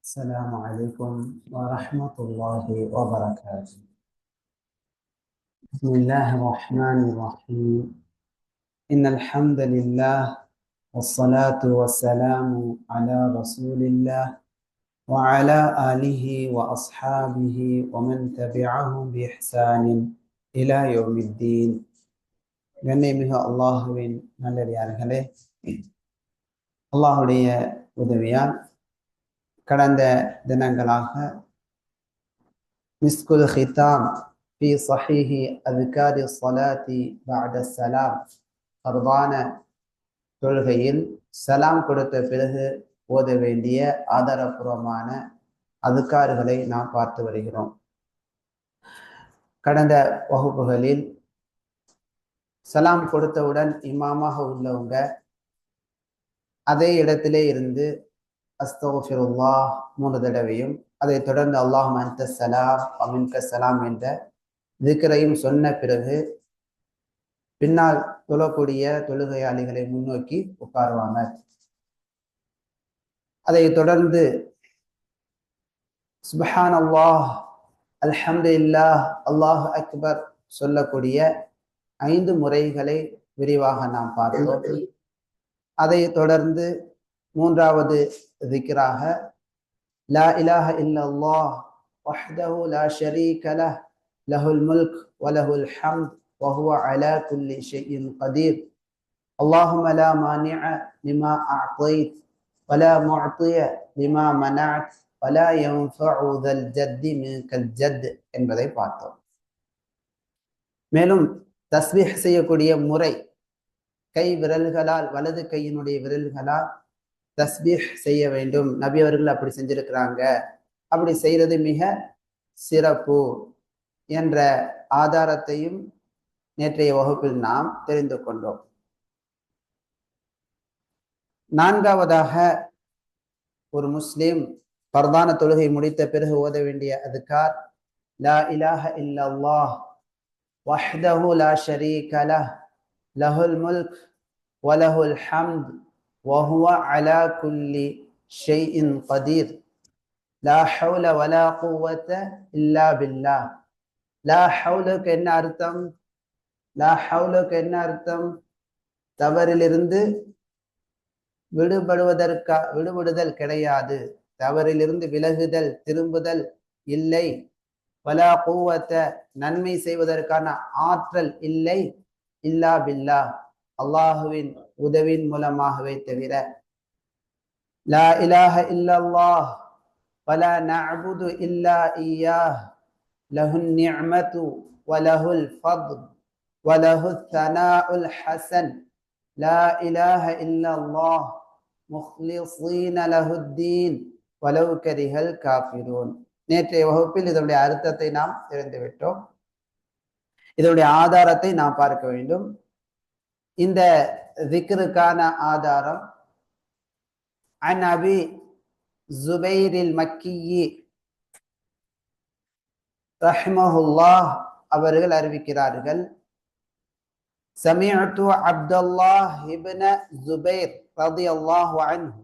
السلام عليكم ورحمة الله وبركاته. بسم الله الرحمن الرحيم. إن الحمد لله والصلاة والسلام على رسول الله وعلى آله وأصحابه ومن تبعهم بإحسان إلى يوم الدين. கண்ணியமிகு அல்லாஹுவின் நல்லடியார்களே, அல்லாஹுடைய உதவியால் கடந்த தினங்களாக மிஸ்குல் ஹிதாம் ஃபி ஸஹீஹி அஸ்காரி ஸலாத்தி பஅத ஸலாம், ஃபர்தான தொழுகையில் சலாம் கொடுத்த பிறகு ஓத வேண்டிய ஆதாரபூர்வமான அதுக்காறுகளை நாம் பார்த்து வருகிறோம். கடந்த வகுப்புகளில் சலாம் கொடுத்தவுடன் இமாமாக உள்ளவங்க அதே இடத்திலே இருந்து அஸ்தக்ஃபிருல்லாஹ் 3 தடவையும், அதை தொடர்ந்து அல்லாஹும்ம அன்த ஸலாம் வ மின்க ஸலாம் என்ற திக்ரையும் சொன்ன பிறகு பின்னால் தொழக்கூடிய தொழுகையாளிகளை முன்னோக்கி உட்காருவாங்க. அதை தொடர்ந்து சுப்ஹானல்லாஹ், அல்ஹம்துலில்லாஹ், அல்லாஹு அக்பர் சொல்லக்கூடிய 5 முறைகளை விரிவாக நாம் பார்த்தோம். அதை தொடர்ந்து 3வது திக்ராக லா இலாஹ இல்லல்லாஹ் வஹ்தஹு லா ஷரீக லஹ் லஹுல் முல்க் வ லஹுல் ஹம்த் வ ஹுவ அலா குல்லி ஷைஇன் கதீர் அல்லாஹும்ம லா மானிஅ லிமா அஅதைத் வ லா முஅதிய லிமா மனஅத் வ லா யன்ஃபஉ தல் ஜத்தி மின்கல் ஜத் என்பதை பார்த்தோம். மேலும் தஸ்பீஹ் செய்யக்கூடிய முறை, கை விரல்களால், வலது கையினுடைய விரல்களால் தஸ்பீஹ் செய்ய வேண்டும். நபி அவர்கள் அப்படி செஞ்சிருக்கிறாங்க, அப்படி செய்யறது மிக சிறப்பு என்ற ஆதாரத்தையும் நேற்றைய வகுப்பில் நாம் தெரிந்து கொண்டோம். 4வதாக ஒரு முஸ்லிம் பர்தான தொழுகை முடித்த பிறகு ஓத வேண்டிய அதுக்கார் லா இலாஹ இல்லல்லாஹ் வஹ்தஹு லா ஷரீக லஹ் லஹுல் முல்க் வ லஹுல் ஹம்த் وهو على كل شيء قدير لا حول ولا قوة إلا بالله. لا حولك என்ன அர்த்தம்? லா ஹவுலுக்கு என்ன அர்த்தம்? தவறிலிருந்து விடுபடுதல் கிடையாது, தவறிலிருந்து விலகுதல், திரும்புதல் இல்லை. வலா குவத்த, நன்மை செய்வதற்கான ஆற்றல் இல்லை. இல்லா பில்லா, அல்லாஹுவின் உதவின் மூலமாகவே தவிர. லா இலாஹ இல்லல்லாஹ் வலா நஅபுது இல்லா இய்யாஹ் லஹுன் நிஅமது வலஹுல் ஃபத்ல் வலஹுத் ஸனாஉல் ஹஸன் லா இலாஹ இல்லல்லாஹ் முஹ்லிஸீன லஹுத்தீன் வலவ் கரிஹல் காஃபிரூன். நேற்றைய வகுப்பில் இதனுடைய அர்த்தத்தை நாம் தெரிந்துவிட்டோம். இதனுடைய ஆதாரத்தை நாம் பார்க்க வேண்டும். இந்த திக்ருக்கான ஆதாரம் அன் அபி ஜுபைரில் மக்கி ரஹ்மஹுல்லாஹ் அவர்கள் அறிவிக்கிறார்கள், சமிஅத்து அப்துல்லாஹ் இப்ன ஜுபைர் ரலியல்லாஹு அன்ஹு,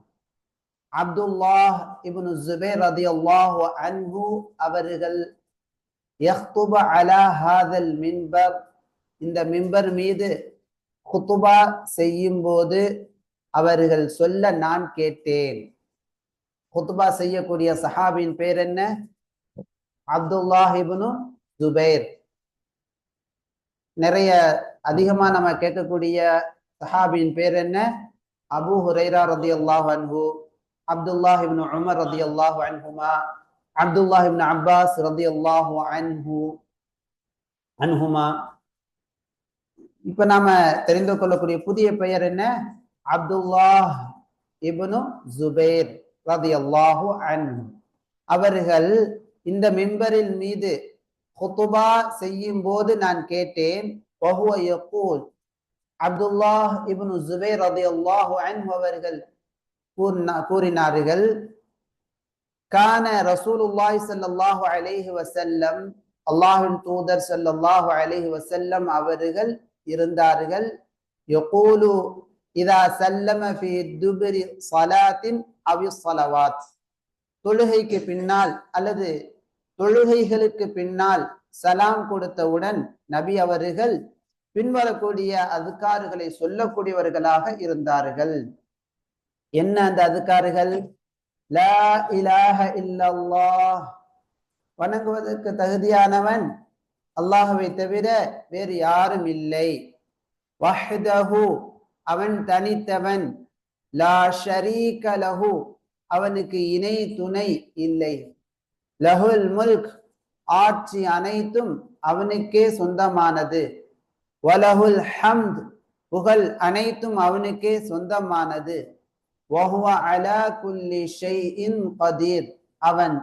அப்துல்லாஹ் இப்னு ஜுபைர் ரலியல்லாஹு அன்ஹு அவர்கள் யக்துபு அலா ஹாதல் மின்பர், இந்த மிம்பர் மீது குத்துபா செய்யும் போது அவர்கள் சொல்ல நான் கேட்டேன். குத்துபா செய்யக்கூடிய சஹாபின் பேர் என்ன? அப்துல்லாஹ் இப்னு ஜுபைர். அதிகமா நம்ம கேட்கக்கூடிய சஹாபின் பேர் என்ன? அபூ ஹுரைரா ரலியல்லாஹு அன்ஹு, அப்துல்லாஹ் இப்னு உமர் ரலியல்லாஹு அன்ஹுமா, அப்துல்லாஹ் இப்னு அப்பாஸ் ரலியல்லாஹு அன்ஹுமா. இப்ப நாம தெரிந்து கொள்ளக்கூடிய புதிய பெயர் என்ன? அப்துல்லாஹ் இப்னு ஜுபைர் ரலியல்லாஹு அன்ஹு. அவர்கள் இந்த மிம்பரின் மீது குத்துபா செய்யும் போது நான் கேட்டேன். வஹுவ யகூல், அப்துல்லாஹ் இப்னு ஜுபைர் ரலியல்லாஹு அன்ஹு அவர்கள் கூறினார்கள், கான ரசூலுல்லாஹி ஸல்லல்லாஹு அலைஹி வஸல்லம், அல்லாஹ்வின் தூதர் ஸல்லல்லாஹு அலைஹி வஸல்லம் அவர்கள் இருந்தார்கள், யகூலு இதா சல்லம ஃபீ துபரி ஸலாத்தின் அவ் ஸலவாத், தொழுகைக்கு பின்னால் அல்லது தொழுகைகளுக்கு பின்னால் சலாம் கொடுத்தவுடன் நபி அவர்கள் பின்வரக்கூடிய அதுக்காறுகளை சொல்லக்கூடியவர்களாக இருந்தார்கள். என்ன அந்த அதுக்காறுகள்? லா இலாஹ இல்லல்லாஹ், வணங்குவதற்கு தகுதியானவன் அல்லாஹுவை தவிர வேறு யாரும் இல்லை. வஹ்தஹு, அவன் தனித்தவன். லா ஷரீக லஹு, அவனுக்கு இணை துணை இல்லை. லஹுல் முல்க், ஆட்சி அனைத்தும் அவனுக்கே சொந்தமானது. வலஹுல் ஹம்த், புகழ் அனைத்தும் அவனுக்கே சொந்தமானது. வஹுவ அலா குல்லி ஷைஇன் கதீர், அவன்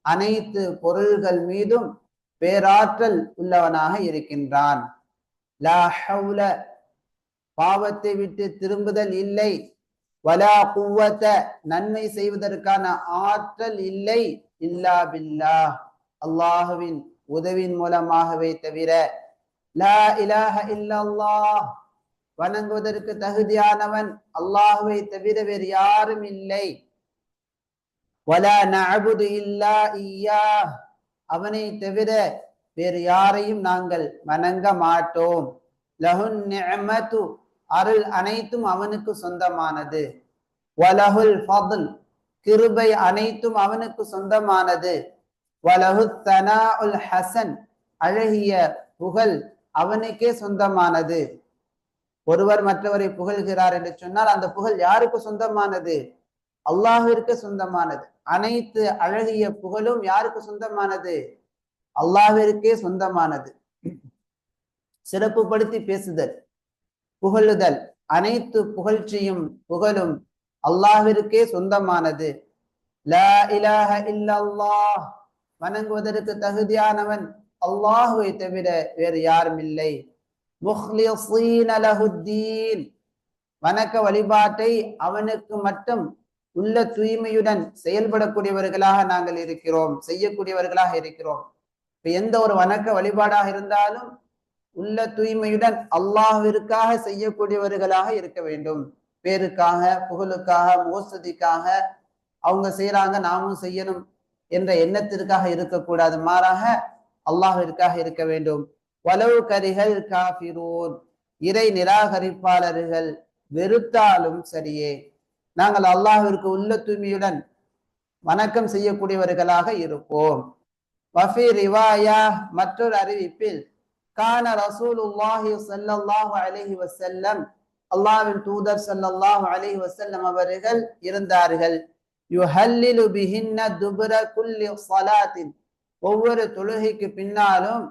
அனைத்து பொருள்கள் மீதும் பேராற்றல் உள்ளவனாக இருக்கின்றான். லா ஹவுல, பாவத்தை விட்டு திரும்புதல் இல்லை. வலா குவத, நன்மை செய்வதற்கான ஆற்றல் இல்லை. இல்லா பில்லாஹ், அல்லாஹுவின் உதவின் மூலமாகவே தவிர. லா இலாஹ இல்லல்லாஹ், வணங்குவதற்கு தகுதியானவன் அல்லாஹுவை தவிர வேறு யாரும் இல்லை. வலா நஅபுது இல்லா இய்யாஹ், அவனை தவிர வேறு யாரையும் நாங்கள் வணங்க மாட்டோம். லஹுன் நிஅமது, அருள் அனைத்தும் அவனுக்கு சொந்தமானது. வலஹுல் ஃபضல், கிருபை அனைத்தும் அவனுக்கு சொந்தமானது. வலஹுத் தனாஉல் ஹசன், அழகிய புகழ் அவனுக்கே சொந்தமானது. ஒருவர் மற்றவரை புகழ்கிறார் என்று சொன்னால் அந்த புகழ் யாருக்கு சொந்தமானது? அல்லாஹ்விற்கு சொந்தமானது. அனைத்து அழகிய புகழும் யாருக்கு சொந்தமானது? அல்லாஹ்விற்கே சொந்தமானது. சிறப்புப்படுத்தி பேசுதல், புகழுதல், அனைத்து புகழ்ச்சியும் புகழும் அல்லாஹ்விற்கே சொந்தமானது. லா இலாஹ இல்லல்லாஹ், வணங்குவதற்கு தகுதியானவன் அல்லாஹுவை தவிர வேறு யாரும் இல்லை. முஹ்லிஸீன லஹுத்தீன், வணக்க வழிபாட்டை அவனுக்கு மட்டும் உள்ள தூய்மையுடன் செயல்படக்கூடியவர்களாக நாங்கள் இருக்கிறோம், செய்யக்கூடியவர்களாக இருக்கிறோம். இப்ப எந்த ஒரு வணக்க வழிபாடாக இருந்தாலும் உள்ள தூய்மையுடன் அல்லாஹ்விற்காக செய்யக்கூடியவர்களாக இருக்க வேண்டும். பேருக்காக, புகழுக்காக, மோசதிக்காக அவங்க செய்யறாங்க நாமும் செய்யணும் என்ற எண்ணத்திற்காக இருக்கக்கூடாது. மாறாக அல்லாஹ்விற்காக இருக்க வேண்டும். வலவு கரிகள் காஃபிரூன், இறை நிராகரிப்பாளர்கள் வெறுத்தாலும் சரியே நாங்கள் அல்லாஹ்விற்கு உள்ள தூய்மையுடன் வணக்கம் செய்யக்கூடியவர்களாக இருப்போம். வஃபி ரிவாயா, மற்றொரு அறிவிப்பில், கான ரசூலுல்லாஹி ஸல்லல்லாஹு அலைஹி வஸல்லம், அல்லாஹ்வின் தூதர் ஸல்லல்லாஹு அலைஹி வஸல்லம் அவர்கள் இருந்தார்கள். யுஹல்லிலு பிஹின்ன துபுர குல்லி ஸலாத்தின், ஒவ்வொரு தொழுகைக்கு பின்னாலும்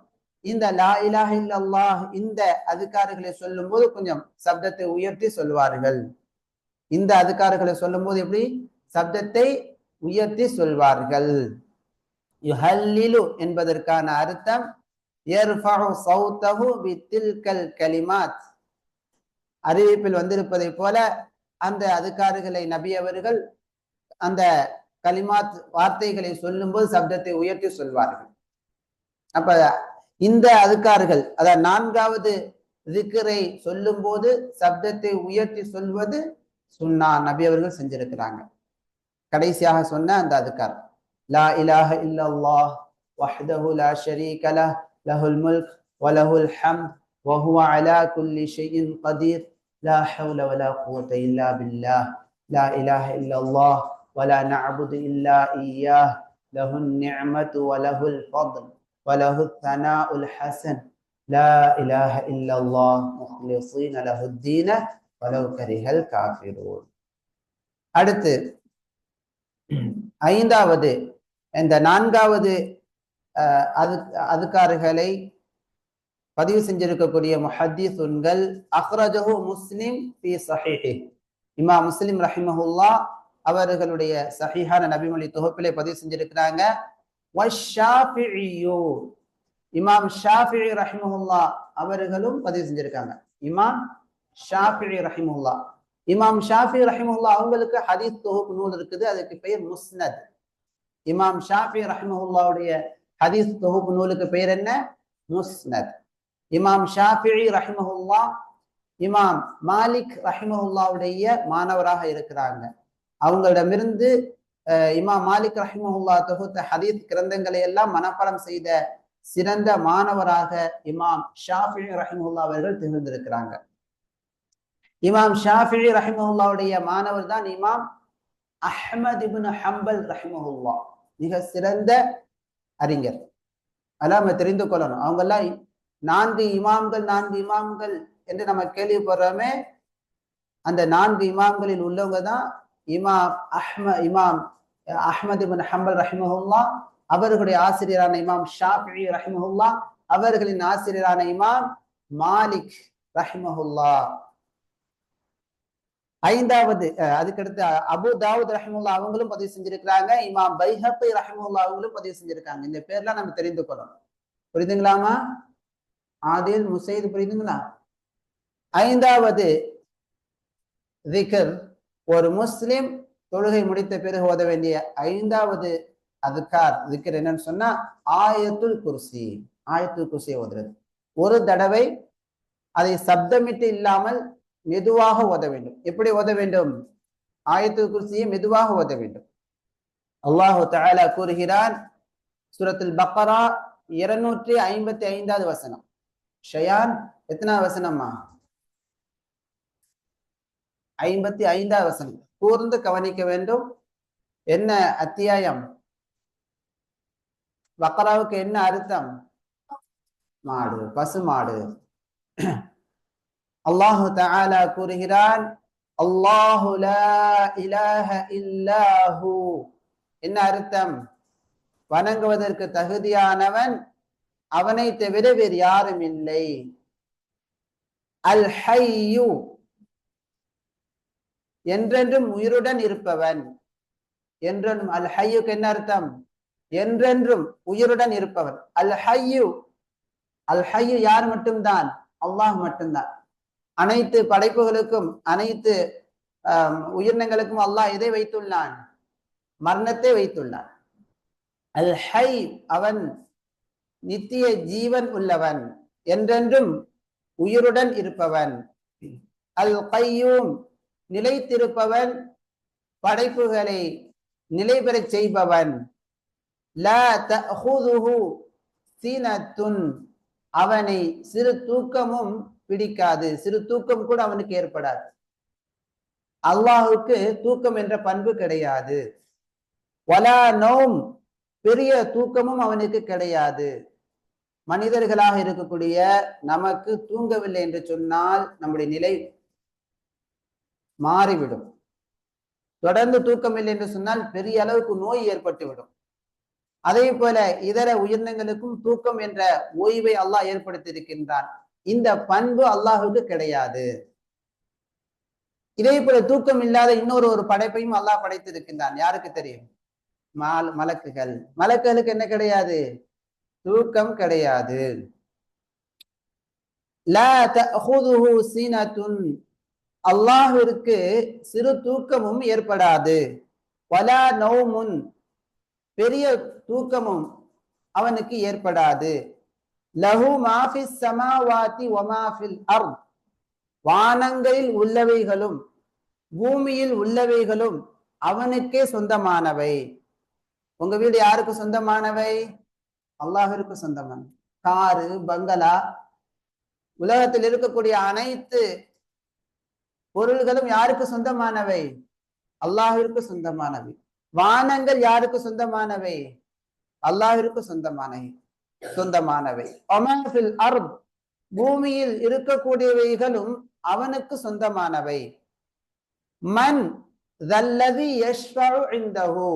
இந்த லா இலாஹ இல்லல்லாஹ் இந்த அதுக்காறுகளை சொல்லும் போது கொஞ்சம் சப்தத்தை உயர்த்தி சொல்வார்கள். இந்த அதுக்காறுகளை சொல்லும் போது எப்படி சப்தத்தை உயர்த்தி சொல்வார்கள். யுஹல்லிலு என்பதற்கான அர்த்தம் யர்ஃபஉ ஸௌதஹு பிதில்கல் கலிமாத், அறிவிப்பில் வந்திருப்பதை போல அந்த அதுக்காறுகளை நபி அவர்கள் அந்த கலிமாத் வார்த்தைகளை சொல்லும் போது சப்தத்தை உயர்த்தி சொல்வார்கள். அப்ப இந்த அதுக்காறுகள், அதாவது நான்காவது திக்ரை சொல்லும் போது சப்தத்தை உயர்த்தி சொல்வது சுன்னா, நபி அவர்கள் செஞ்சிருக்கிறாங்க. கடைசியாக சொன்ன அந்த அதுக்கார், லா இலாஹ இல்லல்லாஹ் வஹ்தஹு லா ஷரீக லஹ் லஹுல் முல்க் வலஹுல் ஹம்த் வஹுவ அலா குல்லி ஷைஇன் கதீர் லா ஹவ்ல வலா குவத இல்லா பில்லாஹ் லா இலாஹ இல்லல்லாஹ் வலா நஅபுது இல்லா இய்யாஹ் லஹுன் நிஅமது வலஹுல் ஃபضல் வலஹுத் தனாஉல் ஹசன் லா இலாஹ இல்லல்லாஹ் முஹ்லிஸீன லஹுத்தீன வலவ் கரிஹல் காஃபிரூன். அடுத்து ஐந்தாவது, இந்த நான்காவது அதுக்காறுகளை பதிவு செஞ்சிருக்கக்கூடிய முஹத்திஸுன்கள், அக்ரஜஹு முஸ்லிம் ஃபீ ஸஹீஹி, இமாம் முஸ்லிம் ரஹிமஹுல்லாஹ் அவர்களுடைய சஹீஹான நபிமொழி தொகுப்பிலே பதிவு செஞ்சிருக்கிறாங்க. வஷ்ஷாஃபிஈயு, இமாம் ஷாஃபிஈ ரஹிமஹுல்லாஹ் அவர்களும் பதிவு செஞ்சிருக்காங்க. இமாம் ஷாஃபிஈ ரஹிமஹுல்லாஹ், இமாம் ஷாஃபிஈ ரஹிமஹுல்லாஹ் அவங்களுக்கு ஹதீஸ் தொகுப்பு நூல் இருக்குது, அதுக்கு பெயர் முஸ்னத். இமாம் ஷாஃபிஈ ரஹிமஹுல்லாஹ்வுடைய ஹதீஸ் தொகுப்பு நூலுக்கு பெயர் என்ன? முஸ்னத். இமாம் ஷாஃபிஈ ரஹிமஹுல்லாஹ் இமாம் மாலிக் ரஹிமஹுல்லாஹ்வுடைய மாணவராக இருக்கிறாங்க. அவங்களிடமிருந்து இமாம் மாலிக் ரஹிமஹுல்லா தொகுத்த ஹதீத் கிரந்தங்களை எல்லாம் மனப்பாடம் செய்த சிறந்த மாணவராக இமாம் ஷாஃபி ரஹிமஹுல்லா அவர்கள் திகழ்ந்திருக்கிறாங்க. இமாம் ஷாஃபி ரஹிமஹுல்லாவுடைய மாணவர் தான் இமாம் அஹ்மத் இப்னு ஹம்பல் ரஹிமஹுல்லா, மிக சிறந்த அறிஞர். அதெல்லாம் நம்ம தெரிந்து கொள்ளணும். அவங்கெல்லாம் நான்கு இமாம்கள் என்று நம்ம கேள்விப்படுறோமே, அந்த நான்கு இமாம்களில் உள்ளவங்க தான் இமாம் அஹ்மத் இப்னு ஹம்பல் ரஹிமஹுல்லா, அவர்களுடைய ஆசிரியரான இமாம் ஷாஃபி ரஹிமஹுல்லா, அவர்களின் ஆசிரியரான இமாம் மாலிக் ரஹிமஹுல்லா. ஐந்தாவது அதுக்கடுத்து அபு தாவூத் ரஹிமுல்லா அவங்களும் பதிவு செஞ்சிருக்கிறாங்க. இமாம் பைஹக்கி ரஹிமுல்லா அவங்களும் பதிவு செஞ்சிருக்காங்க. இந்த பேர்லாம் நம்ம தெரிந்து கொள்ளணும். புரியுதுங்களாமா? ஆதில் முசைது புரியுதுங்களா? ஐந்தாவது திக்ர், ஒரு முஸ்லிம் தொழுகை முடித்த பிறகு ஓத வேண்டிய ஐந்தாவது அதுக்கார் திக்ர் என்னன்னு சொன்னா ஆயத்துல் குர்சி. ஆயத்துல் குர்சியை ஓதுறது. ஒரு தடவை அதை சப்தமிட்டு இல்லாமல் மெதுவாக ஓத வேண்டும். எப்படி ஓத வேண்டும்? ஆயத்துல் குர்சியை மெதுவாக ஓத வேண்டும். அல்லாஹு தஆலா கூறுகிறான் சூரத்துல் பக்ரா 255வது வசனம். ஷயான் எத்தனாவது வசனமா? 55வது வசனம். கூர்ந்து கவனிக்க வேண்டும். என்ன அத்தியாயம்? பக்ராவுக்கு என்ன அர்த்தம்? மாடு, பசுமாடு. அல்லாஹு தஆலா கூறுகிறான் அல்லாஹு லா இலாஹ இல்லாஹு. என்ன அர்த்தம்? வணங்குவதற்கு தகுதியானவன் அவனை தவிர வேறு யாரும் இல்லை. அல் ஹய்யு, என்றென்றும் உயிருடன் இருப்பவன். என்றென்றும் அல் ஹய்யுக்கு என்ன அர்த்தம்? என்றென்றும் உயிருடன் இருப்பவன். அல் ஹய்யு, அல் ஹய்யு யார் மட்டும்தான்? அல்லாஹ் மட்டும்தான். அனைத்து படைப்புகளுக்கும் அனைத்து உயிரினங்களுக்கும் அல்லாஹ் எதை வைத்துள்ளான்? மரணத்தை வைத்துள்ளான். அல் ஹை, அவன் நித்திய ஜீவன் உள்ளவன், என்றென்றும் உயிருடன் இருப்பவன். அல் கையூம், நிலைத்திருப்பவன், படைப்புகளை நிலை பெறச் செய்பவன். லா தஅஹுதுஹு சீனத்துன், அவனை சிறு தூக்கமும் பிடிக்காது. சிறு தூக்கம் கூட அவனுக்கு ஏற்படாது. அல்லாஹுக்கு தூக்கம் என்ற பண்பு கிடையாது. வலா நௌம், பெரிய தூக்கமும் அவனுக்கு கிடையாது. மனிதர்களாக இருக்கக்கூடிய நமக்கு தூங்கவில்லை என்று சொன்னால் நம்முடைய நிலை மாறிவிடும். தொடர்ந்து தூக்கம் இல்லை என்று சொன்னால் பெரிய அளவுக்கு நோய் ஏற்பட்டுவிடும். அதே போல இதர உயிரினங்களுக்கும் தூக்கம் என்ற ஓய்வை அல்லாஹ் ஏற்படுத்தி இருக்கின்றான். இந்த பண்பு அல்லாஹுக்கு கிடையாது. இதே போல தூக்கம் இல்லாத இன்னொரு படைப்பையும் அல்லாஹ் படைத்திருக்கின்றான். யாருக்கு தெரியும்? மலக்குகள். மலக்குகளுக்கு என்ன கிடையாது? தூக்கம் கிடையாது. லா தஅஹுதுஹு சீனத்துன், அல்லாஹ்விற்கு சிறு தூக்கமும் ஏற்படாது. வலா நௌமுன், பெரிய தூக்கமும் அவனுக்கு ஏற்படாது. லஹு மா ஃபிஸ் ஸமாவாதி வ மா ஃபில் அர்த், வானங்களில் உள்ளவைகளும் பூமியில் உள்ளவைகளும் அவனுக்கே சொந்தமானவை. உங்க வீடு யாருக்கு சொந்தமானவை? அல்லாஹ்விற்கு சொந்தமான. காரு, பங்களா, உலகத்தில் இருக்கக்கூடிய அனைத்து பொருள்களும் யாருக்கு சொந்தமானவை? அல்லாஹ்விற்கு சொந்தமானவை. வானங்கள் யாருக்கு சொந்தமானவை? அல்லாஹ்விற்கு சொந்தமானவை. ஒமாஃபில் அர்த், பூமியில் இருக்கக்கூடியவைகளும் அவனுக்கு சொந்தமானவை. மன் தல்லதி யஷ்ஃபஉ இன்தஹு,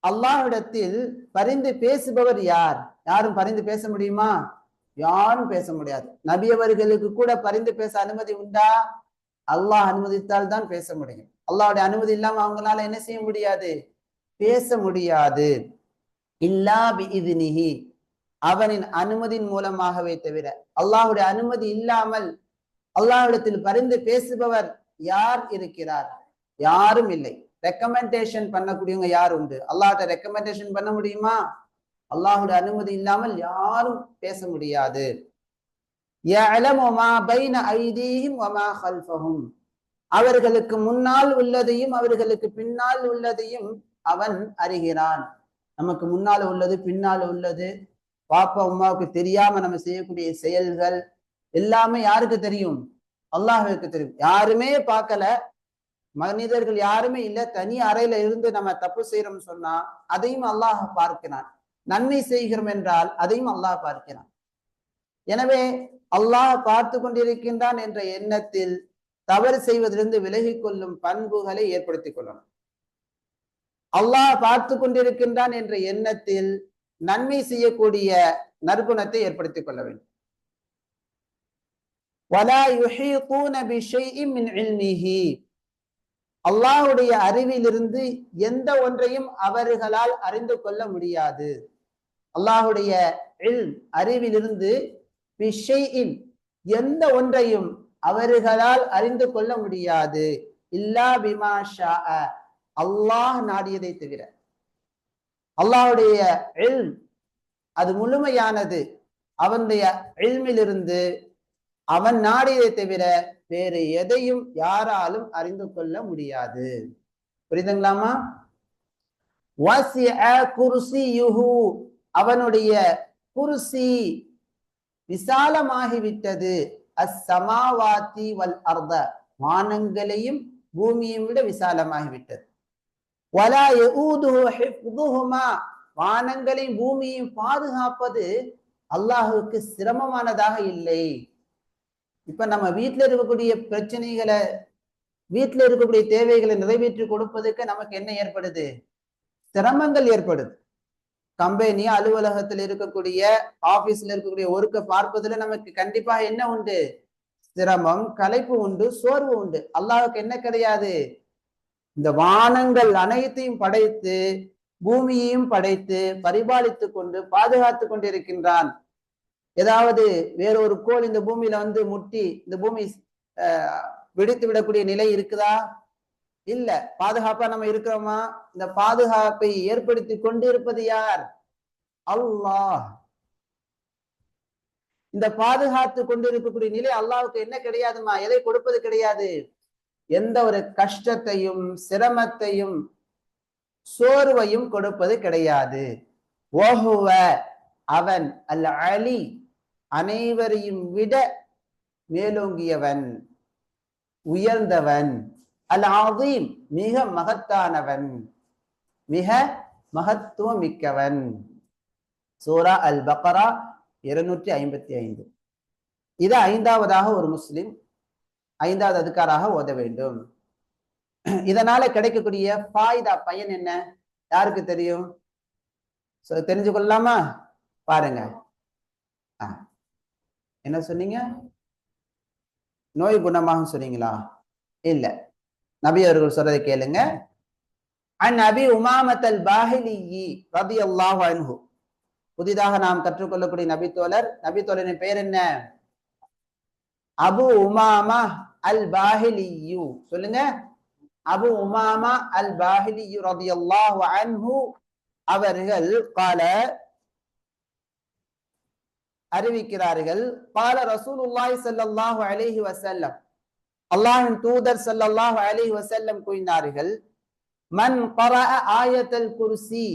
அல்லாஹ்விடத்தில் பரிந்து பேசுபவர் யார்? யாரும் பரிந்து பேச முடியுமா? யாரும் பேச முடியாது. நபி அவர்களுக்கு கூட பரிந்து பேச அனுமதி உண்டா? அல்லாஹ் அனுமதித்தால் தான் பேச முடியும். அல்லாஹ்வுடைய அனுமதி இல்லாம அவங்களால என்ன செய்ய முடியாது? பேச முடியாது. இல்லா பிஇذنஹி, அவனின் அனுமதியின் மூலமாகவே தவிர. அல்லாஹ்வுடைய அனுமதி இல்லாமல் அல்லாஹ்விடத்தில் பரிந்து பேசுபவர் யார் இருக்கிறார்? யாரும் இல்லை. ரெக்கமெண்டேஷன் பண்ணக்கூடியவங்க யார் உண்டு? அல்லாஹ்ட்ட ரெக்கமெண்டேஷன் பண்ண முடியுமா? அல்லாஹ்வுடைய அனுமதி இல்லாமல் யாரும் பேச முடியாது. யஅலமு மா பைன ஐதீஹிம் வ மா கல்ஃபஹும், அவர்களுக்கு முன்னால் உள்ளதையும் அவர்களுக்கு பின்னால் உள்ளதையும் அவன் அறிகிறான். நமக்கு முன்னால் உள்ளது பின்னால் உள்ளது, பாப்பா உமாவுக்கு தெரியாம நம்ம செய்யக்கூடிய செயல்கள் எல்லாமே யாருக்கு தெரியும்? அல்லாஹ்வுக்கு தெரியும். யாருமே பார்க்கல, மனிதர்கள் யாருமே இல்லை, தனி அறையில இருந்து நம்ம தப்பு செய்யறோம்னு சொன்னா அதையும் அல்லாஹ் பார்க்கிறான். நன்மை செய்கிறோம் என்றால் அதையும் அல்லாஹ் பார்க்கிறான். எனவே அல்லாஹ் பார்த்து கொண்டிருக்கின்றான் என்ற எண்ணத்தில் தவறு செய்வதிலிருந்து விலகி கொள்ளும் பண்புகளை ஏற்படுத்திக் கொள்ளணும். அல்லாஹ் பார்த்து கொண்டிருக்கின்றான் என்ற எண்ணத்தில் நன்மை செய்யக்கூடிய நற்குணத்தை ஏற்படுத்திக் கொள்ள வேண்டும். وَلَا يُحِيطُونَ بِشَيْءٍ مِنْ عِلْمِهِ அல்லாஹ்வுடைய அறிவிலிருந்து எந்த ஒன்றையும் அவர்களால் அறிந்து கொள்ள முடியாது. அல்லாஹ்வுடைய அறிவிலிருந்து பிஷைஇன் எந்த ஒன்றையும் அவர்களால் அறிந்து கொள்ள முடியாது. இல்லா பிமா ஷாஅ அல்லாஹ் நாடியதை தவிர. அல்லாஹ்வுடைய அது முழுமையானது. அவனுடைய இல்மிலிருந்து அவன் நாடியதை தவிர வேறு எதையும் யாராலும் அறிந்து கொள்ள முடியாது. புரியுதுங்களாமா? வசிஅ குர்சியுஹு அவனுடைய குர்சி விசாலமாகிவிட்டது. அஸ்ஸமாவாதி வல் அர்த வானங்களையும் பூமியையும் விட விசாலமாகிவிட்டது. வலா யஊதுஹு ஹிஃதுஹுமா வானங்களையும் பூமியையும் பாதுகாப்பது அல்லாஹ்வுக்கு சிரமமானதாக இல்லை. இப்ப நம்ம வீட்டுல இருக்கக்கூடிய பிரச்சனைகளை, வீட்டுல இருக்கக்கூடிய தேவைகளை நிறைவேற்றி கொடுப்பதற்கு நமக்கு என்ன ஏற்படுது? சிரமங்கள் ஏற்படுது. கம்பெனி அலுவலகத்தில் இருக்கக்கூடிய, ஆபீஸ்ல இருக்கக்கூடிய ஒர்க்கை பார்ப்பதுல நமக்கு கண்டிப்பா என்ன உண்டு? சிரமம், களைப்பு உண்டு, சோர்வு உண்டு. அல்லாஹ்வுக்கு என்ன கிடையாது? இந்த வானங்கள் அனைத்தையும் படைத்து பூமியையும் படைத்து பரிபாலித்து கொண்டு பாதுகாத்து கொண்டிருக்கின்றான். ஏதாவது வேறொரு கோள் இந்த பூமியில வந்து முட்டி இந்த பூமி வெடித்து விடக்கூடிய நிலை இருக்குதா? இல்ல. பாதுகாப்பா நம்ம இருக்கிறோமா? இந்த பாதுகாப்பை ஏற்படுத்தி கொண்டு இருப்பது யார்? அல்லாஹ். இந்த பாதுகாத்து கொண்டிருக்கக்கூடிய நிலை அல்லாஹ்வுக்கு என்ன கிடையாதுமா? எதை கொடுப்பது கிடையாது? எந்த ஒரு கஷ்டத்தையும் சிரமத்தையும் சோர்வையும் கொடுப்பது கிடையாது. ஓஹுவ அவன் அல் அலி அனைவரையும் விட மேலோங்கியவன், உயர்ந்தவன், அல் ஆதீம் மிக மகத்தானவன், மிக மகத்துவம் மிக்கவன். சூரா அல் பக்ரா 255. இது 5வதாக ஒரு முஸ்லிம் 5வது அதுக்காராக ஓத வேண்டும். இதனால கிடைக்கக்கூடிய ஃபாயிதா பயன் என்ன? யாருக்கு தெரியும்? தெரிஞ்சு கொள்ளலாமா? பாருங்க. என்ன சொன்னீங்க? நோய் குணமாகும் சொன்னீங்களா? இல்ல, நபி அவர்கள் சொல்றதை கேளுங்க. அன் அபி உமாமத்தல் பாஹிலி ரலியல்லாஹு அன்ஹு புதிதாக நாம் கற்றுக்கொள்ளக்கூடிய நபித்தோழரின் பெயர் என்ன? அபு உமாமா அல் பாஹிலியு. சொல்லுங்க. அபு உமாமா அல் பாஹிலியு ரலியல்லாஹு அன்ஹு அவர்கள் கால அறிவிக்கிறார்கள். கால ரசூலுல்லாஹி ஸல்லல்லாஹு அலைஹி வஸல்லம் அல்லாஹ்வின் தூதர் ஸல்லல்லாஹு அலைஹி வஸல்லம் கூறினார்கள், மன் கரஅ ஆயத்தல் குர்சி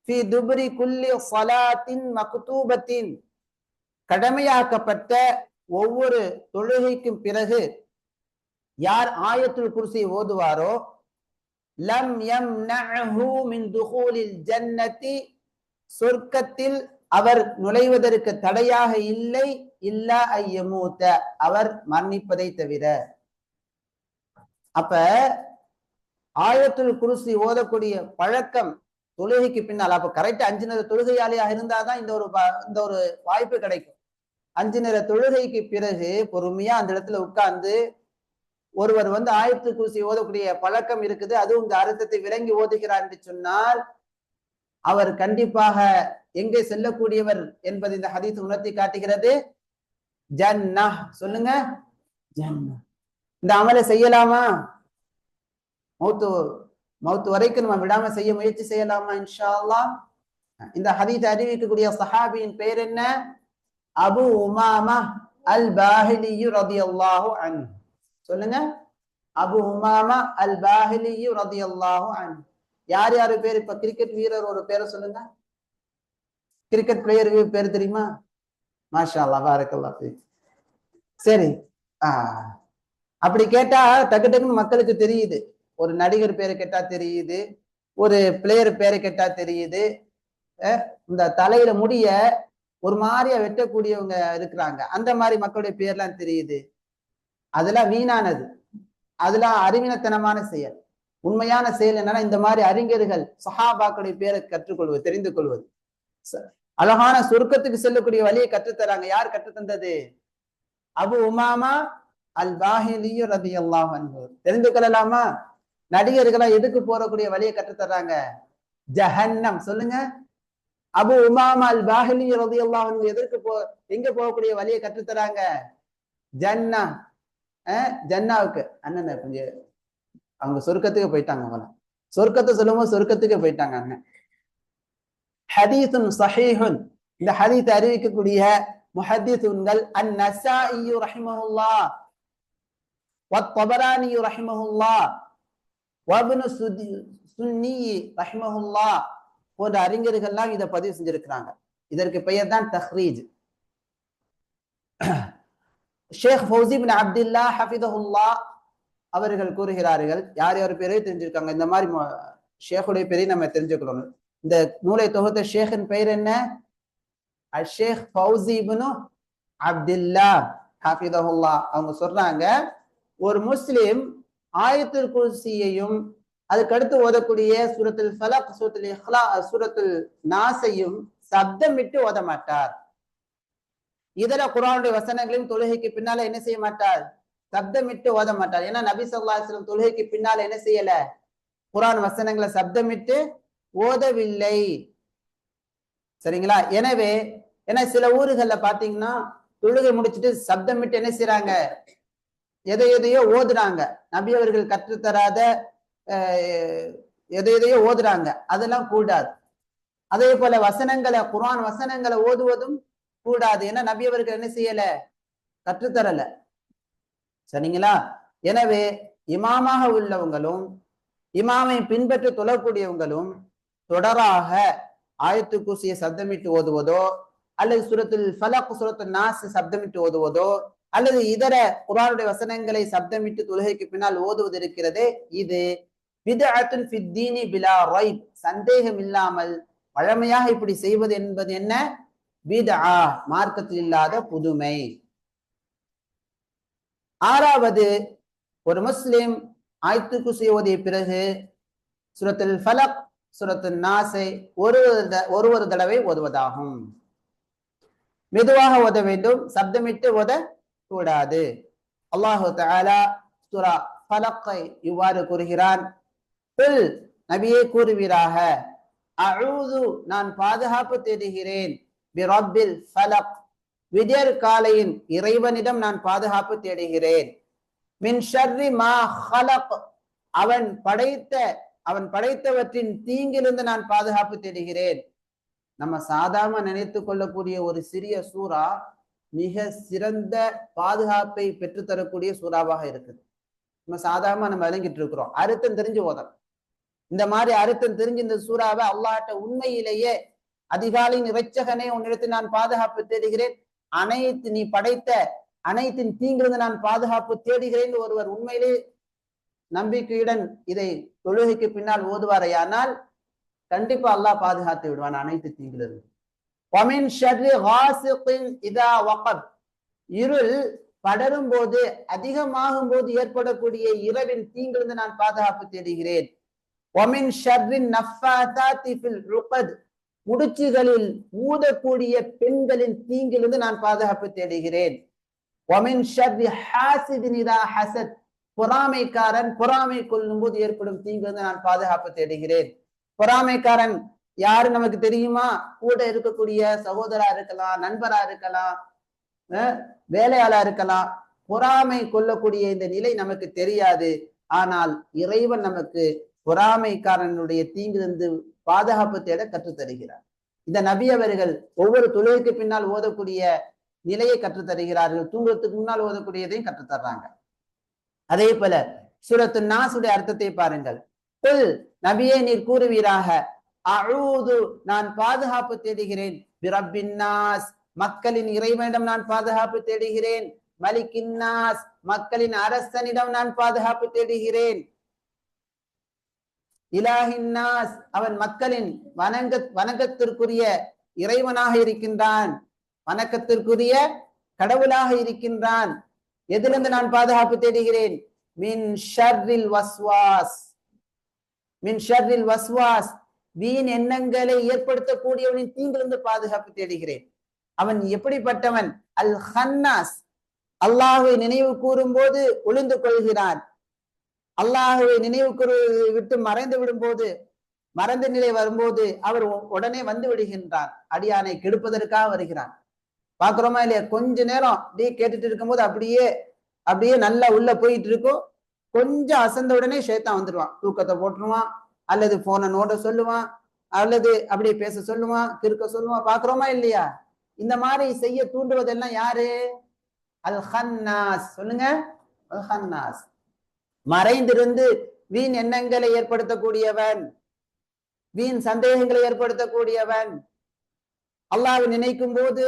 ஃபி துப்ரி குல்லி ஸலாத்தின் மக்தூபத்தின் கடமையாக்கப்பட்ட ஒவ்வொரு தொழுகைக்கும் பிறகு யார் ஆயத்துல் குர்சி ஓதுவாரோ லம் யம்னஹு மின் துகூலில் ஜன்னதி சொர்க்கத்தில் அவர் நுழைவதற்கு தடையாக இல்லை, இல்லா ஐயமூத அவர் மரணிப்பதை தவிர. அப்ப ஆயத்துல் குர்சி ஓதக்கூடிய பழக்கம் தொழுகைக்கு பின்னால், அப்ப கரெக்டா 5 நேர தொழுகையாளியாக இருந்தாதான் இந்த ஒரு வாய்ப்பு கிடைக்கும். 5 நேர தொழுகைக்கு பிறகு பொறுமையா அந்த இடத்துல உட்கார்ந்து ஒருவர் வந்து ஆயத்துல் குர்சி ஓதக்கூடிய பழக்கம் இருக்குது, அதுவும் இந்த அர்த்தத்தை விளங்கி ஓதுகிறார் என்று சொன்னால் அவர் கண்டிப்பாக எங்கே செல்லக்கூடியவர் என்பது இந்த ஹதீஸ் உணர்த்தி காட்டுகிறது. ஜன்னah. சொல்லுங்க, ஜன்னah. இந்த அமலை செய்யலாமா? மௌத்து வரைக்கும் நம்ம விடாம செய்ய முயற்சி செய்யலாமா? இன்ஷா அல்லாஹ். இந்த ஹதீஸ் அறிவிக்கக்கூடிய சஹாபியின் பெயர் என்ன? அபு உமாமா அல் பாஹிலி ரலியல்லாஹு அன்ஹு. சொல்லுங்க. அபு உமாமா அல் பாஹிலி ரலியல்லாஹு அன்ஹு. யார் யாரு பேர்? இப்ப கிரிக்கெட் வீரர் ஒரு பேரை சொல்லுங்க. கிரிக்கெட் பிளேயருக்கு பேர் தெரியுமா? மாஷா அல்லாஹ், பாரக்கல்லாஹ் ஃபீக். சரி, அப்படி கேட்டா டக்கு டக்குன்னு மக்களுக்கு தெரியுது. ஒரு நடிகர் பேரை கேட்டா தெரியுது, ஒரு பிளேயர் பேரை கேட்டா தெரியுது. இந்த தலையில முடிய ஒரு மாதிரியா வெட்டக்கூடியவங்க இருக்கிறாங்க, அந்த மாதிரி மக்களுடைய பேர்லாம் தெரியுது. அதெல்லாம் வீணானது, அதெல்லாம் அறிவினத்தனமான செயல். உண்மையான செயல் என்னன்னா, இந்த மாதிரி அறிஞர்கள் சஹாபாக்களுடைய பேரை கற்றுக்கொள்வது, தெரிந்து கொள்வது. அழகான சொர்க்கத்துக்கு செல்லக்கூடிய வழியை கற்றுத்தராங்க. யார் கற்றுத்தந்தது? அபு உமாமா அல் பாஹிலி ரலியல்லாஹு அன்ஹு. தெரிந்து கொள்ளலாமா? நடிகர்களா எதுக்கு போறக்கூடிய வழியை கற்றுத்தர்றாங்க? ஜஹன்னம். சொல்லுங்க. அபு உமாமா அல் பாஹிலி ரலியல்லாஹு அன்ஹு எதற்கு எங்க போகக்கூடிய வழியை கற்றுத்தராங்க? ஜன்னா. ஜன்னாவுக்கு அண்ணன் கொஞ்சம் அவங்க சொர்க்கத்துக்கு போயிட்டாங்க போல. சொர்க்கத்தை சொல்லும்போது சொர்க்கத்துக்கு போயிட்டாங்க அண்ணன். ஹதீஸுன் ஸஹீஹுன். இந்த ஹதீஸ் அறிவிக்கக்கூடிய முஹத்திஸுன்கள் அன்-நஸாஇ ரஹிமஹுல்லாஹ், வத்-தபரானி ரஹிமஹுல்லாஹ், வப்னு சுன்னி ரஹிமஹுல்லாஹ் போன்ற அறிஞர்கள்லாம் இதை பதிவு செஞ்சிருக்கிறாங்க. இதற்கு பெயர் தான் தஹ்ரீஜ். ஷேக் ஃபௌசி பின் அப்துல்லா ஹஃபிதஹுல்லாஹ் அவர்கள் கூறுகிறார்கள், யார் யார் பேரே தெரிஞ்சிருக்காங்க. இந்த மாதிரி ஷேக்குடைய பேரை நம்ம தெரிஞ்சுக்கணும். இந்த நூலை தொகுத்த ஷேக்கின் பெயர் என்ன? ஷேக் ஃபௌசி பின் அப்துல்லா ஹஃபிதஹுல்லாஹ். அவங்க சொல்றாங்க, ஒரு முஸ்லிம் ஆயத்துல் குர்சியையும் அதுக்கடுத்து ஓதக்கூடிய சூரத்துல் ஃபலக், சூரத்துல் இக்லாஸ், சூரத்துல் நாஸையும் சப்தமிட்டு ஓத மாட்டார். இதர குர்ஆனுடைய வசனங்களையும் தொழுகைக்கு பின்னால என்ன செய்ய மாட்டார்? சப்தமிட்டு ஓத மாட்டார். ஏன்னா நபி ஸல்லல்லாஹு அலைஹி வஸல்லம் தொழுகைக்கு பின்னால என்ன செய்யல? குர்ஆன் வசனங்களை சப்தமிட்டு ஓதவில்லை. சரிங்களா? எனவே ஏன்னா சில ஊர்கள்ல பாத்தீங்கன்னா தொழுகை முடிச்சுட்டு சப்தமிட்டு என்ன செய்யறாங்க? எதையோ ஓதுறாங்க. நபி அவர்கள் கற்றுத்தராத எதையோ ஓதுறாங்க. அதெல்லாம் கூடாது. அதே போல வசனங்களை, குர்ஆன் வசனங்களை ஓதுவதும் கூடாது. ஏன்னா நபி அவர்கள் என்ன செய்யல? கற்றுத்தரல. சரிங்களா? எனவே இமாமாக உள்ளவங்களும் இமாமை பின்பற்றி தொழக்கூடியவங்களும் தொடராக ஆயத்து குர்சியை சப்தமிட்டு ஓதுவதோ அல்லது சூரத்துல் ஃபலக், சூரத்துல் நாஸ் சப்தமிட்டு ஓதுவதோ அல்லது இதர குர்ஆனுடைய வசனங்களை சப்தமிட்டு தொழுகைக்கு பின்னால் ஓதுவது இருக்கிறதே, இது பித்அத்துன் ஃபித் தீனி பிலா ரைப், சந்தேகம் இல்லாமல் வழமையாக இப்படி செய்வது என்பது என்ன? பித்ஆ, மார்க்கத்தில் இல்லாத புதுமை. ஆறாவது, ஒரு முஸ்லிம் ஆயத்து குர்சி ஓதிய பிறகு சூரத்துல் ஃபலக், சூரத்துல் நாஸை ஒரு தடவை ஓதுவதாகும். மெதுவாக ஓத வேண்டும், சப்தமிட்டு ஓத கூடாது. அல்லாஹு தஆலா சூரா ஃபலக்கை இவ்வாறு கூறுகிறான், குல், நபியே கூறுவீராக, அஊது, நான் பாதுகாப்பு தேடுகிறேன், பிரப்பில் ஃபலக், விடியற் காலையின் இறைவனிடம் நான் பாதுகாப்பு தேடுகிறேன், மின் ஷர்ரி மா ஹலக், அவன் படைத்தவற்றின் தீங்கிலிருந்து நான் பாதுகாப்பு தேடுகிறேன். நம்ம சாதாரண நினைத்து கொள்ளக்கூடிய ஒரு சிறிய சூறா மிக சிறந்த பாதுகாப்பை பெற்றுத்தரக்கூடிய சூறாவாக இருக்குது. நம்ம சாதாரணமா நம்ம விளங்கிட்டு இருக்கிறோம். அர்த்தம் தெரிஞ்சு ஓதணும். இந்த மாதிரி அர்த்தம் தெரிஞ்சு இந்த சூறாவை அல்லாஹ்ட்ட உண்மையிலேயே அதிகாலையின் இரட்சகனே உன்னிடத்தில் நான் பாதுகாப்பு தேடுகிறேன், நீ படைத்த அனைத்தின் தீங்கிலிருந்து நான் பாதுகாப்பு தேடுகிறேன் ஒருவர் உண்மையிலே நம்பிக்கையுடன் இதை தொழுகைக்கு பின்னால் ஓதுவாரையானால் கண்டிப்பா அல்லாஹ் பாதுகாத்து விடுவான் அனைத்து தீங்கிலிருந்து. வமின் ஷர்ரி காசிகின் இதா வகப், இருள் படரும் போது, அதிகமாகும் போது ஏற்படக்கூடிய இரவின் தீங்கிலிருந்து நான் பாதுகாப்பு தேடுகிறேன். வமின் ஷர்ரின் நஃபாதாத்தி ஃபில் உகத், முடிச்சுகளில் ஊதக்கூடிய பெண்களின் தீங்கிலிருந்து நான் பாதுகாப்பு தேடுகிறேன். வமின் ஷர்ரி ஹாசிதின் இதா ஹஸத், பொறாமைக்காரன் பொறாமை கொள்ளும் போது ஏற்படும் தீங்கிலிருந்து நான் பாதுகாப்பு தேடுகிறேன். பொறாமைக்காரன் யாரு நமக்கு தெரியுமா? கூட இருக்கக்கூடிய சகோதரா இருக்கலாம், நண்பரா இருக்கலாம், வேலையாளா இருக்கலாம். பொறாமை கொள்ளக்கூடிய இந்த நிலை நமக்கு தெரியாது. ஆனால் இறைவன் நமக்கு பொறாமைக்காரனுடைய தீங்கிலிருந்து பாதுகாப்பு தேட கற்றுத்தருகிறார். இந்த நபி அவர்கள் ஒவ்வொரு தொழுகைக்கு பின்னால் ஓதக்கூடிய நிலையை கற்றுத்தருகிறார்கள், தூங்குறதுக்கு முன்னால் ஓதக்கூடியதையும் கற்றுத்தர்றாங்க. அதே போல சூரத்து நாசுடைய அர்த்தத்தை பாருங்கள். குல் நபியே நீர் கூறுவீராக, அஊது நான் பாதுகாப்பு தேடுகிறேன், பிரப்பின் நாஸ் மக்களின் இறைவனிடம் நான் பாதுகாப்பு தேடுகிறேன், மலிக்கின் நாஸ் மக்களின் அரசனிடம் நான் பாதுகாப்பு தேடுகிறேன், இலாஹின் நாஸ் அவன் மக்களின் வணக்கத்திற்குரிய இறைவனாக இருக்கின்றான், வணக்கத்திற்குரிய கடவுளாக இருக்கின்றான். எதிலிருந்து நான் பாதுகாப்பு தேடுகிறேன்? மின் ஷர்ரில் வஸ்வாஸ், மின் ஷர்ரில் வஸ்வாஸ் வீண் எண்ணங்களை ஏற்படுத்தக்கூடியவனின் தீங்கிலிருந்து பாதுகாப்பு தேடுகிறேன். அவன் எப்படிப்பட்டவன்? அல் ஹன்னாஸ் அல்லாஹுவை நினைவு கூறும் போது ஒளிந்து கொள்கிறான், அல்லாஹுவை நினைவு விட்டு மறைந்து விடும் போது, மறந்த நிலை வரும்போது அவர் உடனே வந்து விடுகின்றான், அடியானை கெடுப்பதற்காக வருகிறான். பாக்குறோமா இல்லையா? கொஞ்ச நேரம் அப்படியே கேட்டுட்டு இருக்கும்போது அப்படியே அப்படியே நல்லா உள்ள போயிட்டு இருக்கும், கொஞ்சம் அசந்த உடனே ஷைத்தான் வந்துடுவான், தூக்கத்தை போட்டுருவான், அல்லது போனை நோட சொல்லுவான், அல்லது அப்படியே பேச சொல்லுவான், கிறுக்க சொல்லுவான். பாக்குறோமா இல்லையா? இந்த மாதிரி செய்ய தூண்டுவதெல்லாம் யாரு? அல் ஹன்னாஸ். சொல்லுங்க, அல் ஹன்னாஸ். மறைந்திருந்து வீண் எண்ணங்களை ஏற்படுத்தக்கூடியவன், வீண் சந்தேகங்களை ஏற்படுத்தக்கூடியவன். அல்லாஹ்வை நினைக்கும் போது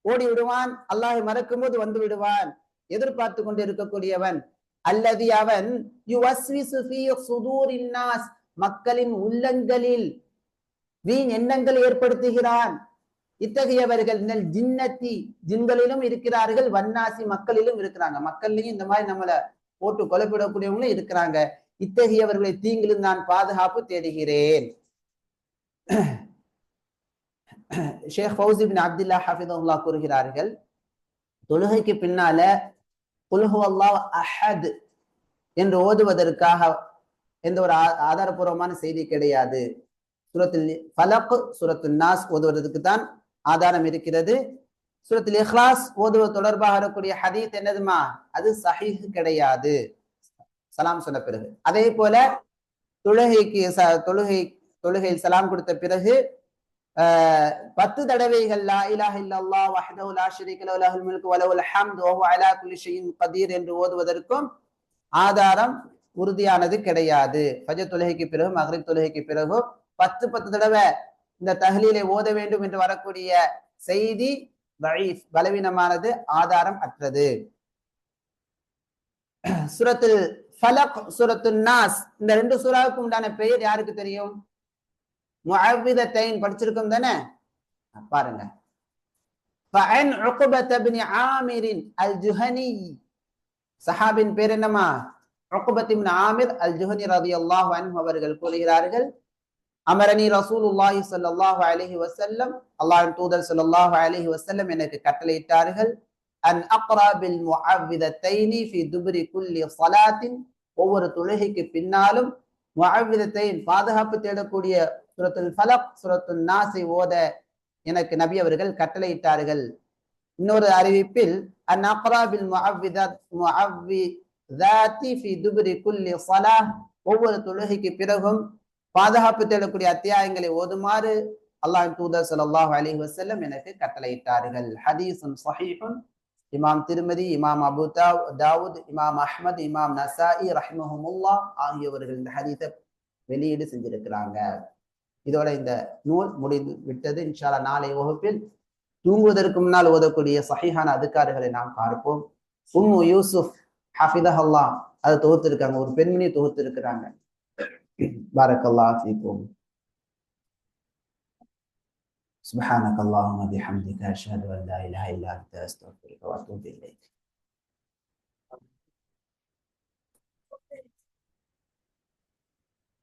ஓடி விடுவான், அல்லாஹ்வை மறக்கும் போது வந்து விடுவான், எதிர்பார்த்து கொண்டு இருக்கக்கூடியவன். அல்லது அவன் யுவஸ்விசு ஃபீ சுதூரின் நாஸ் மக்களின் உள்ளங்களில் வீண் எண்ணங்களை ஏற்படுத்துகிறான். இத்தகையவர்கள் ஜின்னத்தி ஜின்களிலும் இருக்கிறார்கள், வன்னாசி மக்களிலும் இருக்கிறாங்க. மக்கள்லையும் இந்த மாதிரி நம்மளை போட்டு கொலைப்பிடக்கூடியவங்களும் இருக்கிறாங்க. இத்தகையவர்களை தீங்கிலும் நான் பாதுகாப்பு தேடுகிறேன். ஷேக் ஃபௌசி பின் அப்துல்லா ஹஃபிதுல்லாஹ் கூறுகிறார்கள், தொழுகைக்கு பின்னால குல் ஹுவல்லாஹு அஹத் என்று ஓதுவதற்காக எந்த ஒரு ஆதாரபூர்வமான செய்தி கிடையாது. சூரத்துல் ஃபலக், சூரத்துல் நாஸ் ஓதுவதற்கு தான் ஆதாரம் இருக்கிறது. சூரத்துல் இக்லாஸ் ஓதுவது தொடர்பாக இருக்கக்கூடிய ஹதீஸ் என்னதுமா? அது சஹீஹ் கிடையாது, சலாம் சொன்ன பிறகு. அதே போல தொழுகையில் சலாம் கொடுத்த பிறகு 10 தடவைகள் லா இலாஹ இல்லல்லாஹ் வஹ்தஹு லா ஷரீக லஹு லஹுல் முல்கு வ லஹுல் ஹம்து வ ஹுவ அலா குல்லி ஷைஇன் கதீர் என்று ஓதுவதற்கும் ஆதாரம் உறுதியானது கிடையாது. ஃபஜர் தொழுகைக்கு பிறகு, மக்ரிப் தொழுகைக்கு பிறகு 10 தடவை இந்த தஹ்லீலை ஓத வேண்டும் என்று வரக்கூடிய செய்தி தஈஃப், பலவீனமானது, ஆதாரம் அற்றது. சூரத்துல் ஃபலக், சூரத்துன் நாஸ், இந்த 2 சூறாவுக்கு உண்டான பெயர் யாருக்கு தெரியும்? முஅவ்விதத்தைன் படிச்சிருக்கோம் தானே? பாருங்க. ஃபஅன் உக்பத இப்னு ஆமிர் அல் ஜுஹனி, சஹாபின் பேர் என்னமா? உக்பத் இப்னு ஆமிர் அல் ஜுஹனி ரலியல்லாஹு அன்ஹு அவர்கள் கூறுகிறார்கள், அமரனி ரசூலுல்லாஹி ஸல்லல்லாஹு அலைஹி வஸல்லம், அல்லாஹ்வின் தூதர் ஸல்லல்லாஹு அலைஹி வஸல்லம் எனக்கு கட்டளையிட்டார்கள், அன் அக்ரா பில் முஅவ்விதத்தைனி ஃபி துப்ரி குல்லி ஸலாத்தின், ஒவ்வொரு தொழுகைக்கு பின்னாலும் முஅவ்விதத்தைன் பாதுகாப்பு தேடக்கூடிய சூரத்துல் ஃபலக், சூரத்துன் நாஸை ஓத எனக்கு நபி அவர்கள் கட்டளையிட்டார்கள். இன்னொரு அறிவிப்பில் அன் அக்ரா பில் முஅவ்விதாத்தி ஃபி துப்ரி குல்லி ஸலாஹ், ஒவ்வொரு தொழுகைக்கு பிறகும் பாதுகாப்பு தேடக்கூடிய அத்தியாயங்களை ஓதுமாறு அல்லாஹ்வின் தூதர் ஸல்லல்லாஹு அலைஹி வஸல்லம் எனக்கு கட்டளையிட்டார்கள். ஹதீஸுன் ஸஹீஹுன். இமாம் திர்மிதி, இமாம் அபூ தாவூத், இமாம் அஹ்மத், இமாம் நசாஇ ரஹ்மஹுமுல்லாஹ் ஆகியவர்கள் இந்த ஹதீஸை வெளியீடு செஞ்சிருக்கிறாங்க. இதோட இந்த நூல் முடிந்து விட்டது. இன்ஷா அல்லாஹ் நாளை வகுப்பில் தூங்குவதற்கு முன்னால் ஓதக்கூடிய சஹீஹான அதுக்காறுகளை நாம் பார்ப்போம். உம்மு யூசுப் ஹஃபிதஹல்லாஹ் அதை தொகுத்திருக்காங்க, ஒரு பெண்மணி தொகுத்திருக்கிறாங்க. பாரக்கல்லாஹு ஃபீக்கும். சுப்ஹானக அல்லாஹும்ம பிஹம்திக அஷ்ஹது அன் லா இலாஹா இல்லா அன்த அஸ்தக்ஃபிருக வ அத்தூபு இலைக்.